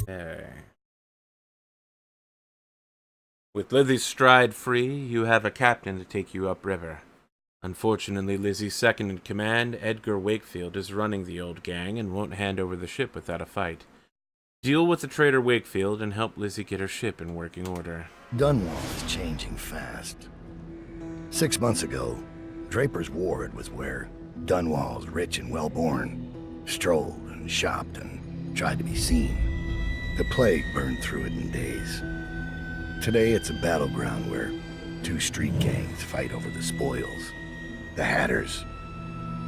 Okay. With Lizzie's stride free, you have a captain to take you upriver. Unfortunately, Lizzie's second in command, Edgar Wakefield, is running the old gang and won't hand over the ship without a fight. Deal with the traitor Wakefield and help Lizzie get her ship in working order. Dunwall is changing fast. 6 months ago, Draper's Ward was where Dunwall's rich and well-born strolled and shopped and tried to be seen. The plague burned through it in days. Today it's a battleground where 2 street gangs fight over the spoils. The Hatters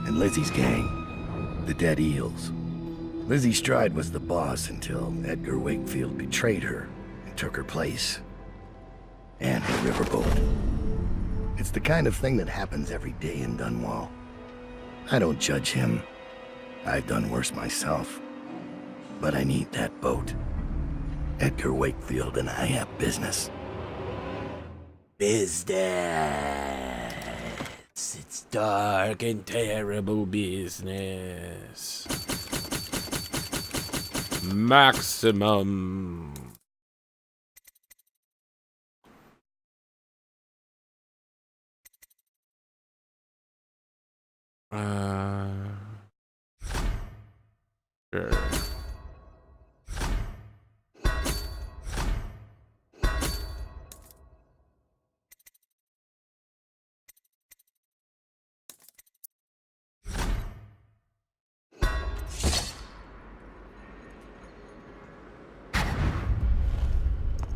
and Lizzie's gang, the Dead Eels. Lizzie Stride was the boss until Edgar Wakefield betrayed her and took her place. And her riverboat. It's the kind of thing that happens every day in Dunwall. I don't judge him. I've done worse myself. But I need that boat. Edgar Wakefield and I have business. Business. It's dark and terrible business. Maximum. Sure.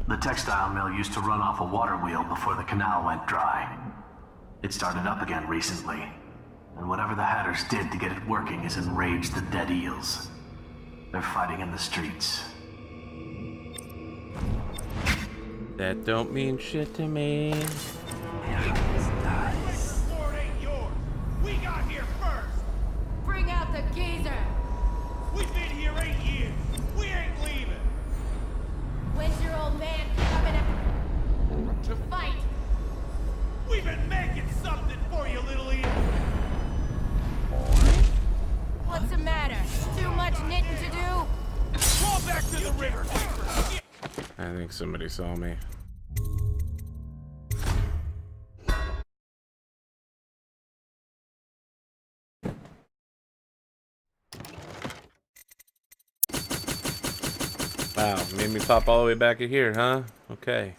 The textile mill used to run off a water wheel before the canal went dry. It started up again recently, and whatever the Hatters did to get it working has enraged the Dead Eels. They're fighting in the streets. That don't mean shit to me. We got here first. Bring out the geezer. We've been here 8 years. We ain't leaving. When's your old man coming up to fight? We've been making something for you, little Eel. What's the matter? Too much knitting to do? Crawl back to the river. I think somebody saw me. Wow, made me pop all the way back in here, huh? Okay.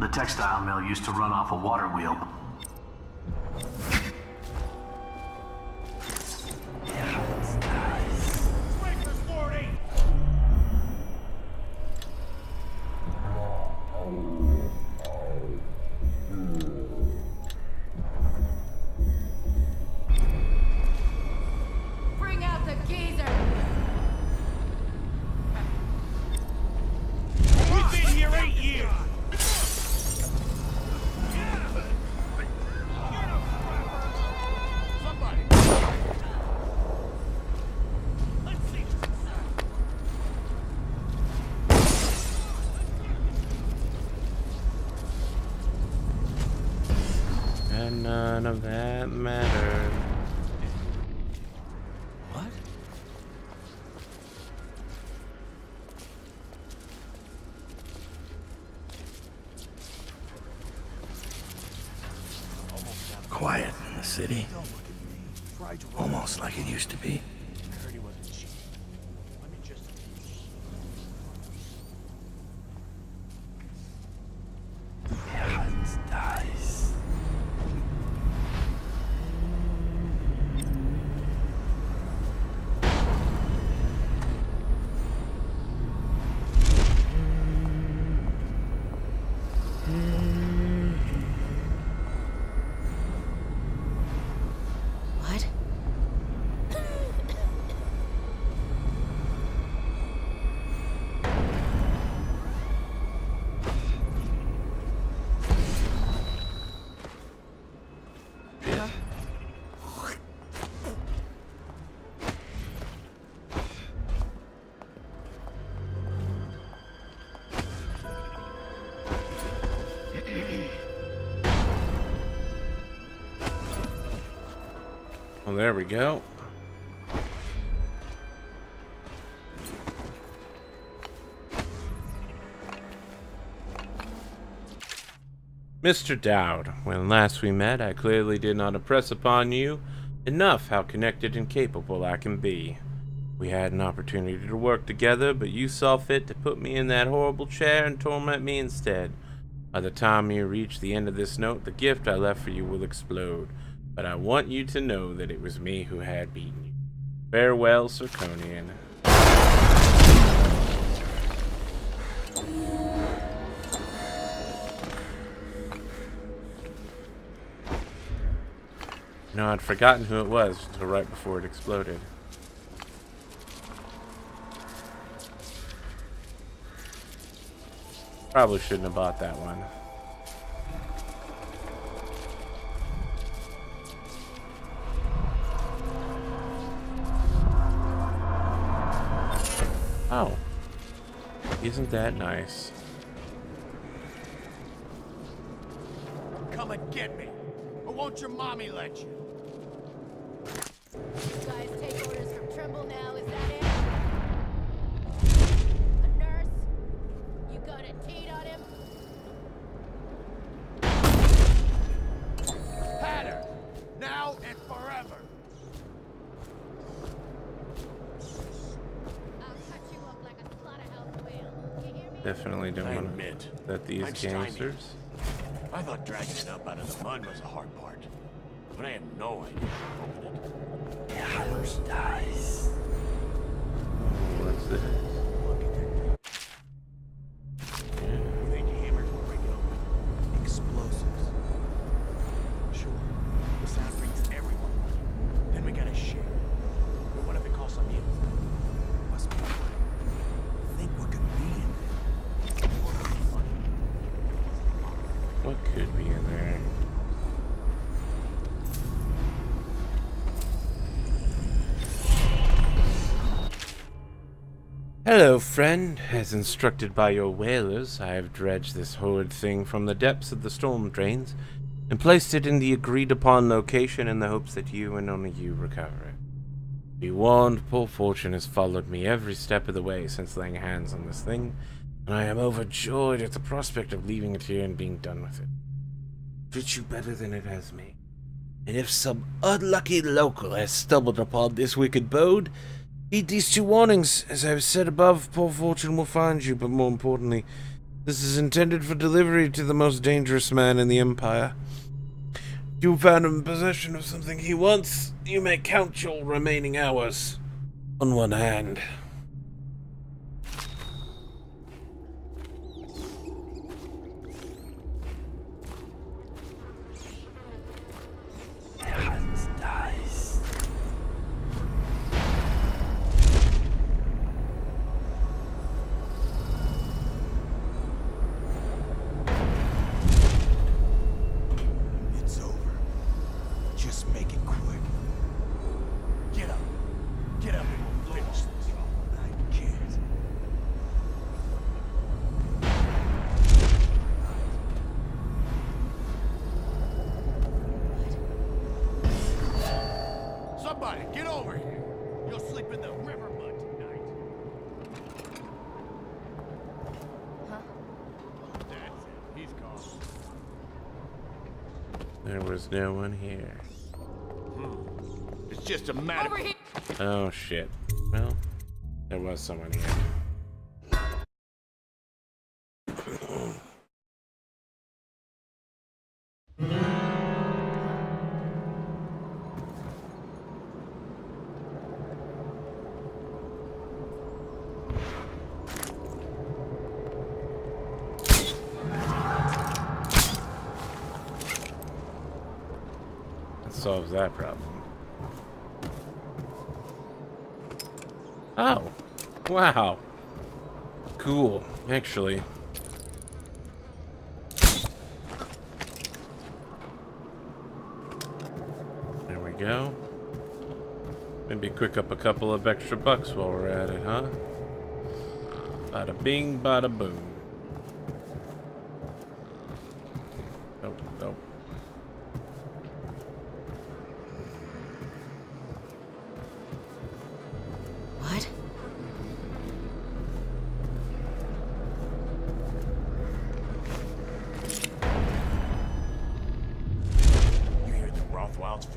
The textile mill used to run off a water wheel. Breakers 40. Bring out the geezer. We've been here 8 years. And none of that mattered. What? Quiet in the city. Almost like it used to be. What? Well, there we go. Mr. Dowd, when last we met, I clearly did not impress upon you enough how connected and capable I can be. We had an opportunity to work together, but you saw fit to put me in that horrible chair and torment me instead. By the time you reach the end of this note, the gift I left for you will explode, but I want you to know that it was me who had beaten you. Farewell, Sir Conan. No, I'd forgotten who it was until right before it exploded. Probably shouldn't have bought that one. Oh. Isn't that nice? Come and get me, or won't your mommy let you? You guys take orders from Trimble now, is that it? A nurse? You gonna teat on him? Had her, now and forever. I'll cut you up like a slaughterhouse whale. You hear me? Definitely don't I want admit, that these I'm stymied. gangsters. I thought dragging it up out of the mud was the hard part, but I had no idea how to open it. Dice. What's this? Look at that thing. You think hammers will break it open? Explosives. Sure, the sound brings everyone money. Then we gotta share. But what if it costs some meals? Must be fun. Think what could be in there. What could be funny? What could be in there? Hello, friend. As instructed by your whalers, I have dredged this horrid thing from the depths of the storm drains and placed it in the agreed-upon location in the hopes that you and only you recover it. Be warned, poor fortune has followed me every step of the way since laying hands on this thing, and I am overjoyed at the prospect of leaving it here and being done with it. Fits you better than it has me. And if some unlucky local has stumbled upon this wicked abode, heed these two warnings. As I've said above, poor fortune will find you, but more importantly, this is intended for delivery to the most dangerous man in the Empire. If you found him in possession of something he wants, you may count your remaining hours on one hand. Dice. It's over. Just make it quick. Get up. Get up and we'll finish this. I can't. Somebody, get over here. You'll sleep in the river mud tonight. Huh? That's it. He's gone. There was no one here. It's just a matter. Over here! Oh shit. Well, there was someone here. That solves that problem. Oh, wow. Cool, actually. There we go. Maybe quick up a couple of extra bucks while we're at it, huh? Bada bing, bada boom. Nope, nope.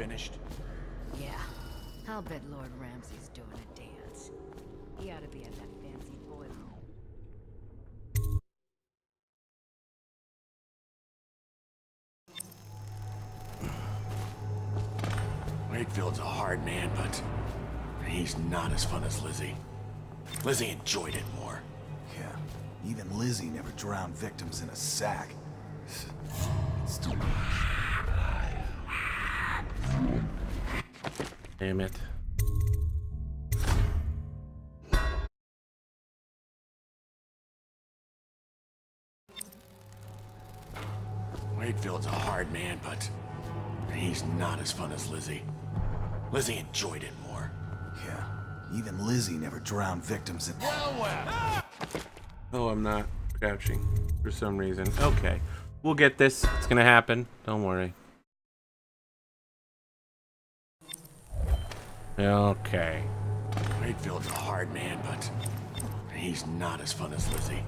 finished? Yeah. I'll bet Lord Ramsay's doing a dance. He ought to be at that fancy boiler room. Wakefield's a hard man, but he's not as fun as Lizzie. Lizzie enjoyed it more. Yeah, even Lizzie never drowned victims in a sack. It's too much. Damn it. Wakefield's a hard man, but he's not as fun as Lizzie. Lizzie enjoyed it more. Yeah, even Lizzie never drowned victims in... Oh, I'm not crouching for some reason. Okay. We'll get this. It's gonna happen. Don't worry. Okay. Wakefield's a hard man, but he's not as fun as Lizzie.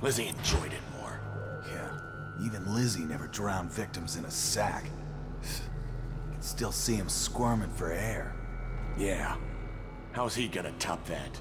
Lizzie enjoyed it more. Yeah, even Lizzie never drowned victims in a sack. Can still see him squirming for air. Yeah. How's he gonna top that?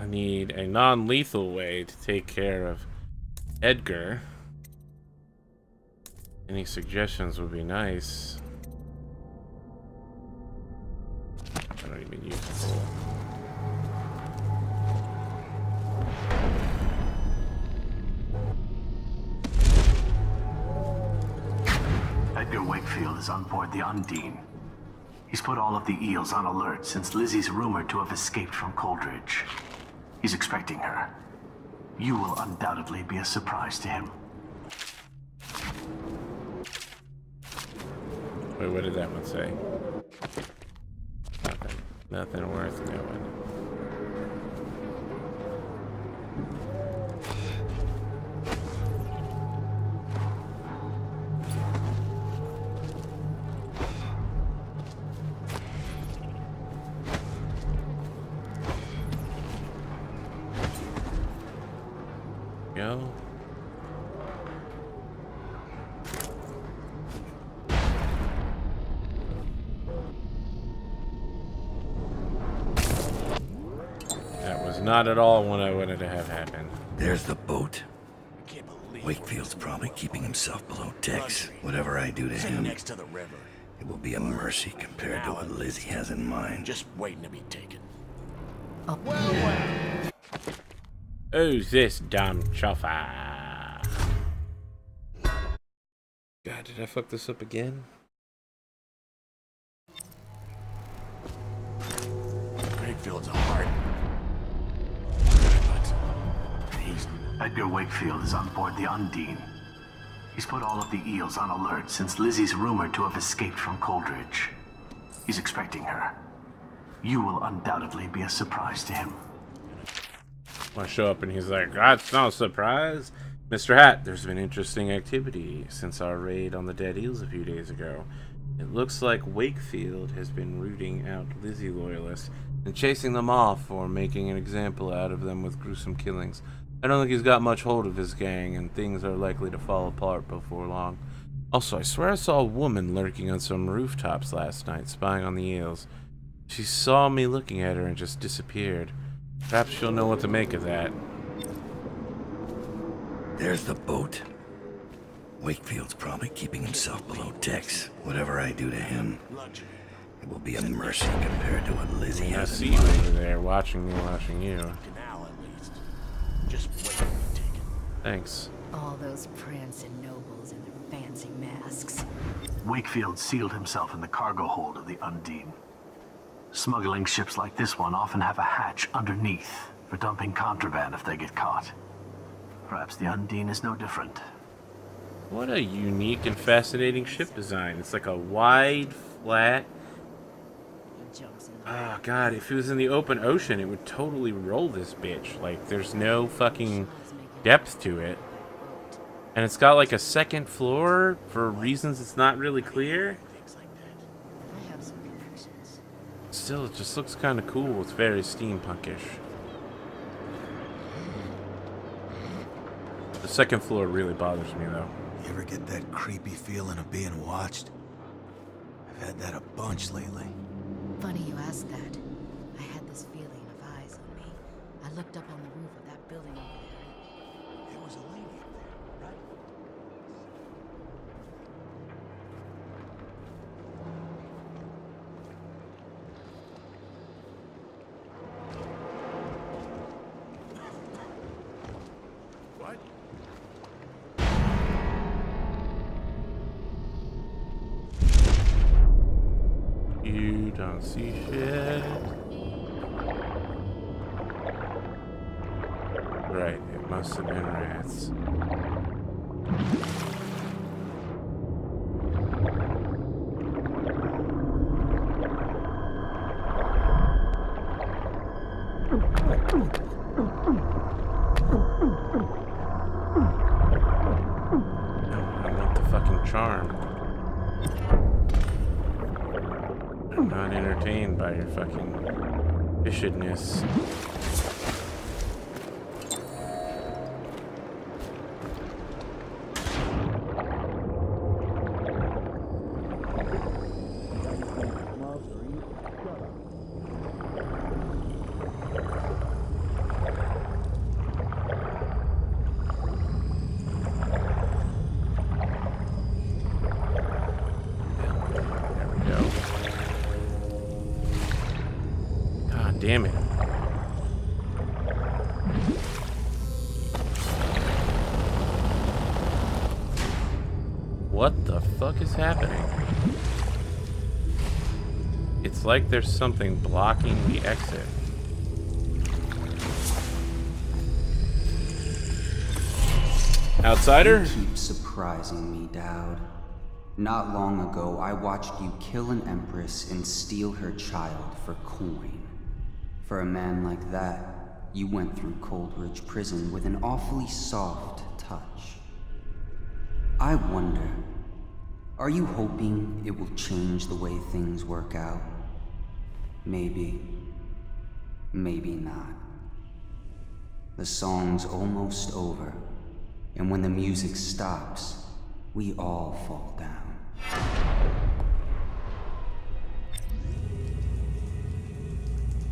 I need a non-lethal way to take care of Edgar. Any suggestions would be nice. I don't even use the hole. Edgar Wakefield is on board the Undine. He's put all of the eels on alert since Lizzie's rumored to have escaped from Coldridge. He's expecting her. You will undoubtedly be a surprise to him. Wait, what did that one say? Nothing. Nothing worth knowing. Go. That was not at all what I wanted to have happen. There's the boat. I can't believe Wakefield's probably keeping himself below decks. Whatever I do to sitting him, next to the river, it will be a mercy compared to what Lizzie has in mind. just waiting to be taken. Who's this dumb chuffer? God, did I fuck this up again? Wakefield's a hard, but he's Edgar Wakefield is on board the Undine. He's put all of the eels on alert since Lizzie's rumored to have escaped from Coldridge. He's expecting her. You will undoubtedly be a surprise to him. I show up and he's like, that's no surprise. Mr. Hat, there's been interesting activity since our raid on the dead eels a few days ago. It looks like Wakefield has been rooting out Lizzie loyalists and chasing them off or making an example out of them with gruesome killings. I don't think he's got much hold of his gang, and things are likely to fall apart before long. Also, I swear I saw a woman lurking on some rooftops last night, spying on the eels. She saw me looking at her and just disappeared. Perhaps she'll know what to make of that. There's the boat. Wakefield's probably keeping himself below decks. Whatever I do to him, it will be a mercy compared to what Lizzie I has see in you mind. over there, watching me, watching you. canal at least. Just waiting to be taken. Thanks. All those princes and nobles in their fancy masks. Wakefield sealed himself in the cargo hold of the Undine. Smuggling ships like this one often have a hatch underneath for dumping contraband if they get caught. Perhaps the Undine is no different. What a unique and fascinating ship design. It's like a wide, flat... Oh god, if it was in the open ocean, it would totally roll this bitch. Like, there's no fucking depth to it. And it's got like a second floor for reasons it's not really clear. Still, it just looks kind of cool. It's very steampunkish. The second floor really bothers me, though. You ever get that creepy feeling of being watched? I've had that a bunch lately. Funny you ask that. I had this feeling of eyes on me. I looked up on the roof of that building over there. There was a lady up there, right? What? You don't see shit. Right, it must have been rats. I want the fucking charm. I'm not entertained by your fucking fishedness. Damn it. What the fuck is happening? It's like there's something blocking the exit. Outsider? You keep surprising me, Dowd. Not long ago, I watched you kill an empress and steal her child for coin. For a man like that, you went through Coldridge Prison with an awfully soft touch. I wonder, are you hoping it will change the way things work out? Maybe. Maybe not. The song's almost over, and when the music stops, we all fall down.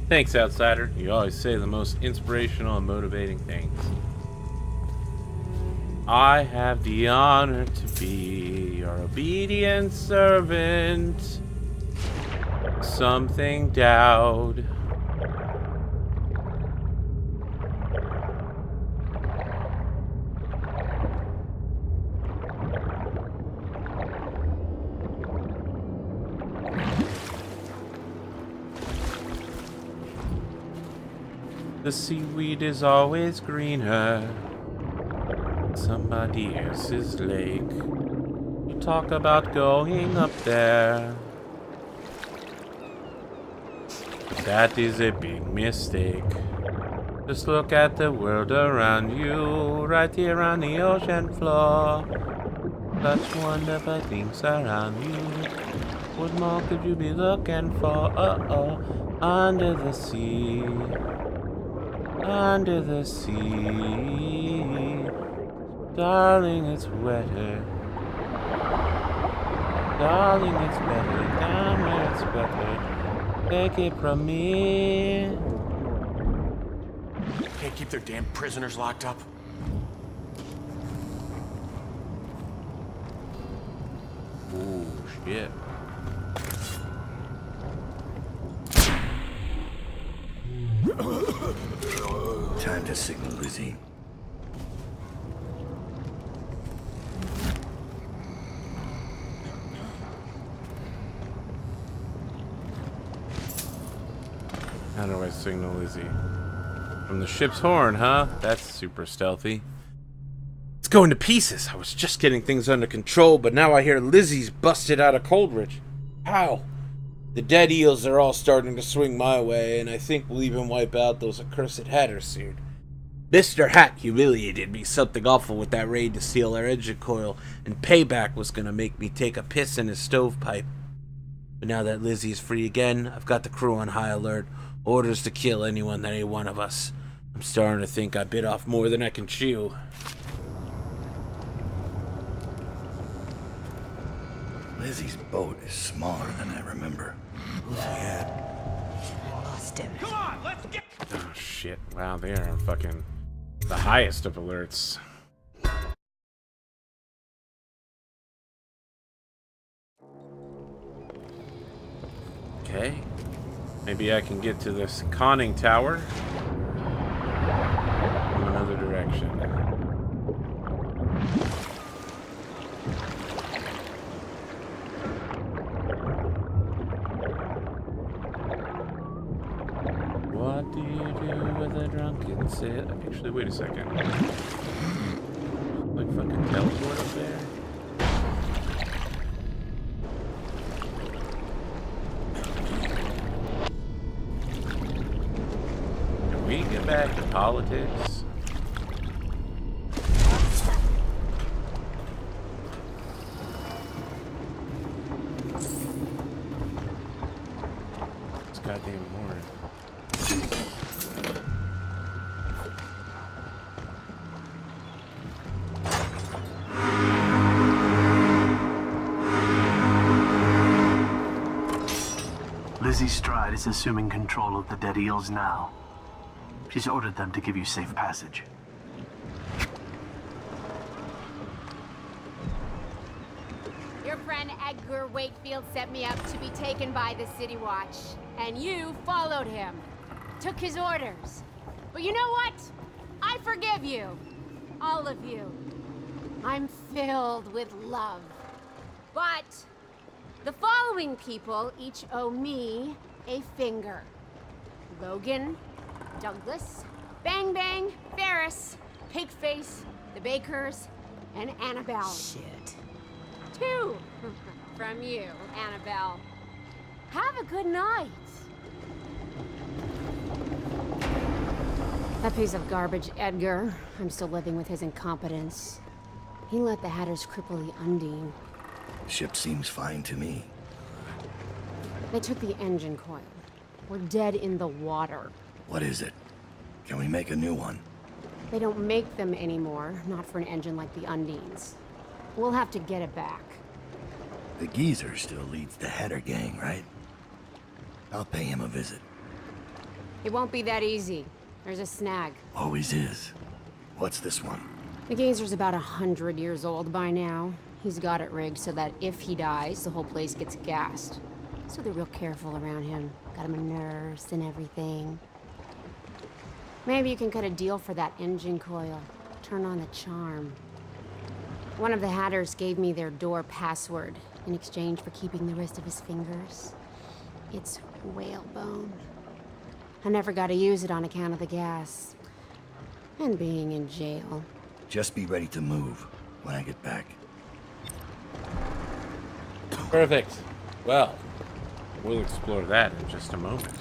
Thanks, Outsider. You always say the most inspirational and motivating things. I have the honor to be your obedient servant. Something Dowd. The seaweed is always greener. Somebody else's lake. You talk about going up there. That is a big mistake. Just look at the world around you, right here on the ocean floor. Such wonderful things around you. What more could you be looking for? Under the sea. Under the sea, darling, it's wetter. Darling, it's wetter. Down where it's wetter. Take it from me. Can't keep their damn prisoners locked up. Oh shit. Time to signal Lizzie. How do I signal Lizzie? From the ship's horn, huh? That's super stealthy. It's going to pieces. I was just getting things under control, but now I hear Lizzie's busted out of Coldridge. How? The dead eels are all starting to swing my way, and I think we'll even wipe out those accursed hatters soon. Mr. Hat humiliated me something awful with that raid to steal our engine coil, and payback was gonna make me take a piss in his stovepipe. But now that Lizzie's free again, I've got the crew on high alert, orders to kill anyone that ain't one of us. I'm starting to think I bit off more than I can chew. Lizzie's boat is smaller than I remember. I lost him. Come on, let's get. Oh shit, wow, they are fucking the highest of alerts. Okay, maybe I can get to this conning tower from another direction. What do you do with a drunken sit? Actually, wait a second. Like fucking teleport up there? Can we get back to politics? This goddamn horde. Lizzie Stride is assuming control of the dead eels now. She's ordered them to give you safe passage. Your friend Edgar Wakefield set me up to be taken by the City Watch, and you followed him. Took his orders. But you know what? I forgive you. All of you. I'm filled with love. But the following people each owe me a finger. Logan, Douglas, Bang Bang, Ferris, Pigface, the Bakers, and Annabelle. Shit. 2 from you, Annabelle. Have a good night. That piece of garbage, Edgar. I'm still living with his incompetence. He let the Hatters cripple the Undine. Ship seems fine to me. They took the engine coil. We're dead in the water. What is it? Can we make a new one? They don't make them anymore, not for an engine like the Undine's. We'll have to get it back. The geezer still leads the Hatter gang, right? I'll pay him a visit. It won't be that easy. There's a snag. Always is. What's this one? The geezer's about 100 years old by now. He's got it rigged so that if he dies, the whole place gets gassed. So they're real careful around him. Got him a nurse and everything. Maybe you can cut a deal for that engine coil. Turn on the charm. One of the Hatters gave me their door password in exchange for keeping the rest of his fingers. It's whalebone. I never got to use it on account of the gas. And being in jail. Just be ready to move when I get back. Perfect. Well, we'll explore that in just a moment.